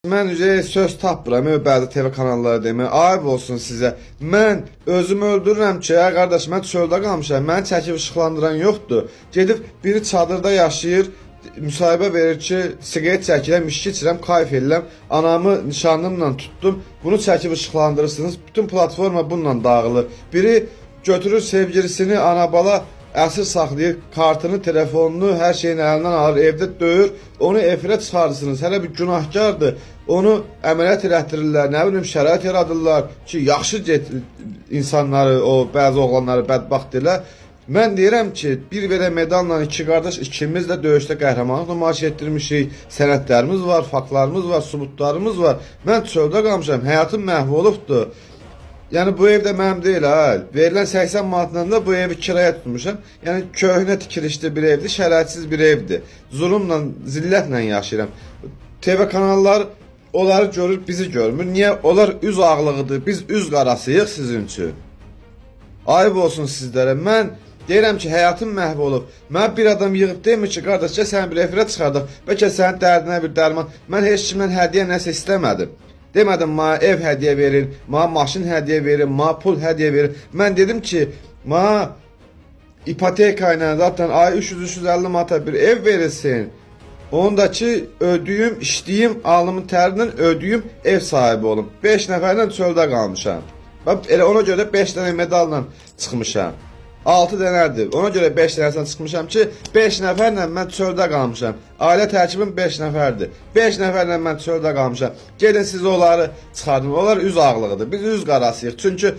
Mən söz tapmıram, bəzi TV kanalları demə. Ayıb olsun sizə. Mən özümü öldürürəm ki, qardaş, mən çöldə qalmışam. Məni çəkib işıqlandıran yoxdur. Gedib biri çadırda yaşayır, müsahibə verir ki, siqaret çəkirəm, içki içirəm, kayf edirəm. Anamı nişanlımla tutdum. Bunu çəkib işıqlandırırsınız. Bütün platforma bununla dağılır. Biri götürür sevgilisini ana-bala əsir saxlayır, kartını, telefonunu, hər şeyini əlindən alır, evdə döyür, onu efirə çıxarırsınız. Hələ bir günahkardır. Onu əməliyyat elətdirirlər, nə bilim şərait yaradırlar ki, yaxşı insanları, o bəzi oğlanları bədbaxt deyirlər. Mən deyirəm ki, bir belə medalla iki qardaş ikimiz də döyüşdə qəhrəmanlıq nümayiş etdirmişik. Sənədlərimiz var, faktlarımız var, subutlarımız var. Mən çöldə qalmışam, həyatım məhv olubdur. Yəni bu evdə mənim deyil ha. Verilən 80 manatla da bu evi kiraya tutmuşam. Yəni köhnə tikilişli bir evdir, şəraitsiz bir evdir. Zulmla, zillətlə yaşayıram. TV kanalları onları görür, bizi görmür. Niyə? Onlar üz ağlığıdır, biz üz qarasıyıq sizin üçün. Ayıb olsun sizlərə. Mən deyirəm ki, həyatım məhv olub. Mən bir adam yığıb demir ki, qardaş, gəl səni bir efirə çıxardıq. Bəlkə sənin dərdinə bir dərman. Mən heç kimdən hədiyyə nəsə istəmədim. Demədim, mənə ev hədiyyə verin, mənə maşın hədiyyə verin, mənə pul hədiyyə verin. Mən dedim ki, mənə ipoteka ilə zaten ay 300-350 manata bir ev verilsin. Onu da ki, ödüyüm, işləyim, alnımın tərindən ödüyüm, ev sahibi olum. 5 nəfərlə çöldə qalmışam. Elə ona görə 5 dənə medalla çıxmışam. 6 dənədir. Ona görə 5 dənəsən çıxmışam ki, 5 nəfərlə mən çöldə qalmışam. Ailə tərkibim 5 nəfərdir. 5 nəfərlə mən çöldə qalmışam. Gedin siz onları çıxardın. Onlar üz ağlığıdır. Biz üz qarasıyıq. Çünki